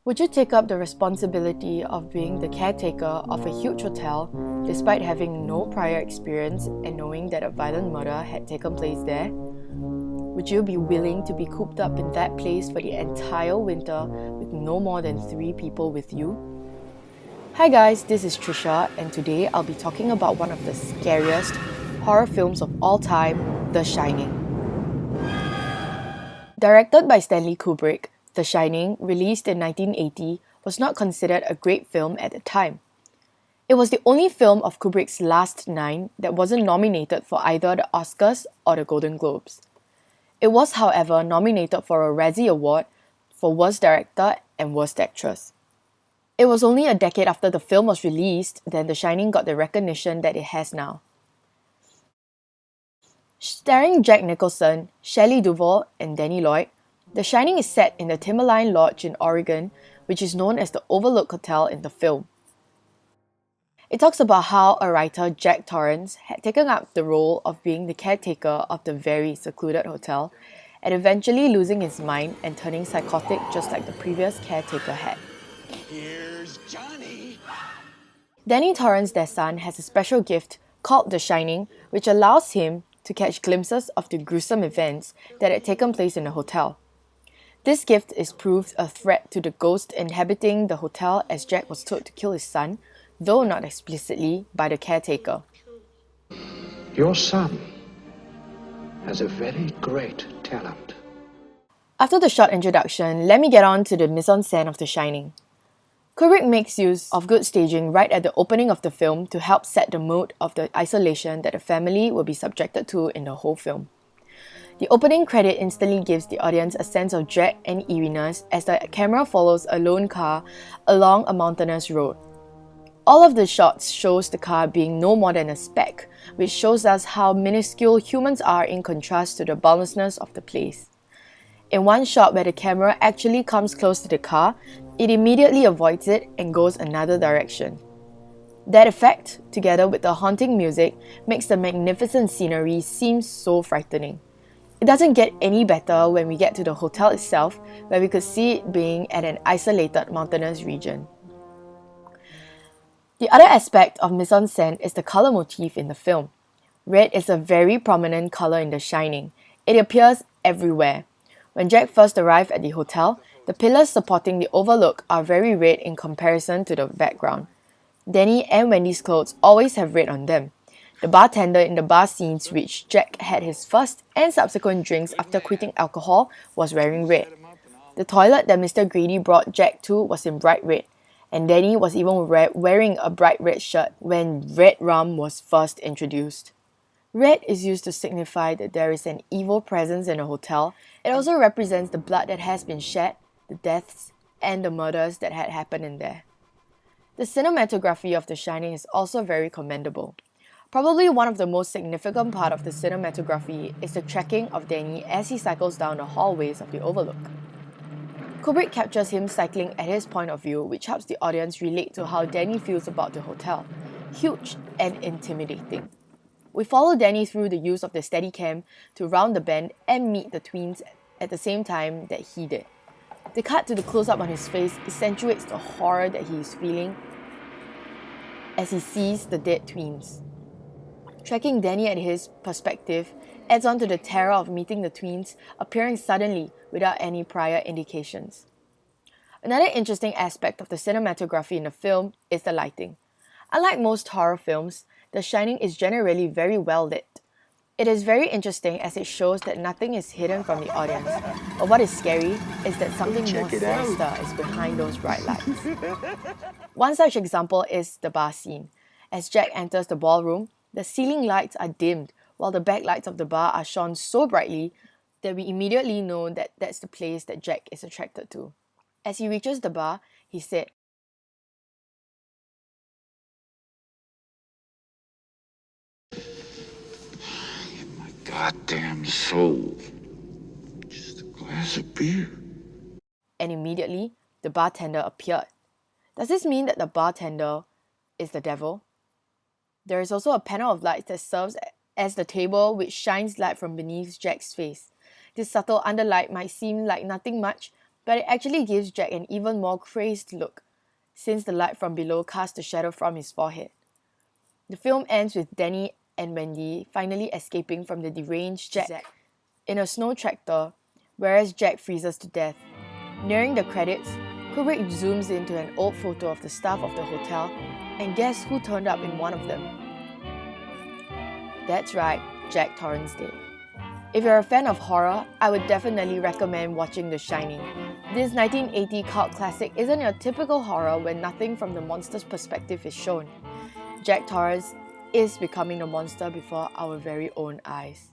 Would you take up the responsibility of being the caretaker of a huge hotel despite having no prior experience and knowing that a violent murder had taken place there? Would you be willing to be cooped up in that place for the entire winter with no more than 3 people with you? Hi guys, this is Trisha, and today I'll be talking about one of the scariest horror films of all time, The Shining. Directed by Stanley Kubrick, The Shining, released in 1980, was not considered a great film at the time. It was the only film of Kubrick's last 9 that wasn't nominated for either the Oscars or the Golden Globes. It was, however, nominated for a Razzie Award for Worst Director and Worst Actress. It was only a decade after the film was released that The Shining got the recognition that it has now. Starring Jack Nicholson, Shelley Duvall, and Danny Lloyd, The Shining is set in the Timberline Lodge in Oregon, which is known as the Overlook Hotel in the film. It talks about how a writer, Jack Torrance, had taken up the role of being the caretaker of the very secluded hotel and eventually losing his mind and turning psychotic just like the previous caretaker had. Here's Johnny. Danny Torrance, their son, has a special gift called The Shining, which allows him to catch glimpses of the gruesome events that had taken place in the hotel. This gift is proved a threat to the ghost inhabiting the hotel, as Jack was told to kill his son, though not explicitly, by the caretaker. Your son has a very great talent. After the short introduction, let me get on to the mise-en-scène of The Shining. Kubrick makes use of good staging right at the opening of the film to help set the mood of the isolation that the family will be subjected to in the whole film. The opening credit instantly gives the audience a sense of dread and eeriness as the camera follows a lone car along a mountainous road. All of the shots shows the car being no more than a speck, which shows us how minuscule humans are in contrast to the boundlessness of the place. In one shot where the camera actually comes close to the car, it immediately avoids it and goes another direction. That effect, together with the haunting music, makes the magnificent scenery seem so frightening. It doesn't get any better when we get to the hotel itself, where we could see it being at an isolated mountainous region. The other aspect of mise-en-scène is the color motif in the film. Red is a very prominent color in The Shining. It appears everywhere. When Jack first arrived at the hotel, the pillars supporting the overlook are very red in comparison to the background. Danny and Wendy's clothes always have red on them. The bartender in the bar scenes which Jack had his first and subsequent drinks after quitting alcohol was wearing red. The toilet that Mr. Grady brought Jack to was in bright red, and Danny was even wearing a bright red shirt when red rum was first introduced. Red is used to signify that there is an evil presence in a hotel. It also represents the blood that has been shed, the deaths, and the murders that had happened in there. The cinematography of The Shining is also very commendable. Probably one of the most significant part of the cinematography is the tracking of Danny as he cycles down the hallways of the Overlook. Kubrick captures him cycling at his point of view, which helps the audience relate to how Danny feels about the hotel. Huge and intimidating. We follow Danny through the use of the Steadicam to round the bend and meet the twins at the same time that he did. The cut to the close-up on his face accentuates the horror that he is feeling as he sees the dead twins. Tracking Danny at his perspective adds on to the terror of meeting the twins appearing suddenly without any prior indications. Another interesting aspect of the cinematography in the film is the lighting. Unlike most horror films, The Shining is generally very well lit. It is very interesting as it shows that nothing is hidden from the audience, but what is scary is that something more sinister is behind those bright lights. One such example is the bar scene. As Jack enters the ballroom, the ceiling lights are dimmed while the backlights of the bar are shone so brightly that we immediately know that that's the place that Jack is attracted to. As he reaches the bar, he said, Goddamn soul. Just a glass of beer. and immediately the bartender appeared. Does this mean that the bartender is the devil? There is also a panel of lights that serves as the table which shines light from beneath Jack's face. This subtle underlight might seem like nothing much, but it actually gives Jack an even more crazed look, since the light from below casts a shadow from his forehead. The film ends with Danny and Wendy finally escaping from the deranged Jack in a snow tractor, whereas Jack freezes to death. Nearing the credits, Kubrick zooms into an old photo of the staff of the hotel, and guess who turned up in one of them? That's right, Jack Torrance did. If you're a fan of horror, I would definitely recommend watching The Shining. This 1980 cult classic isn't your typical horror where nothing from the monster's perspective is shown. Jack Torrance is becoming a monster before our very own eyes.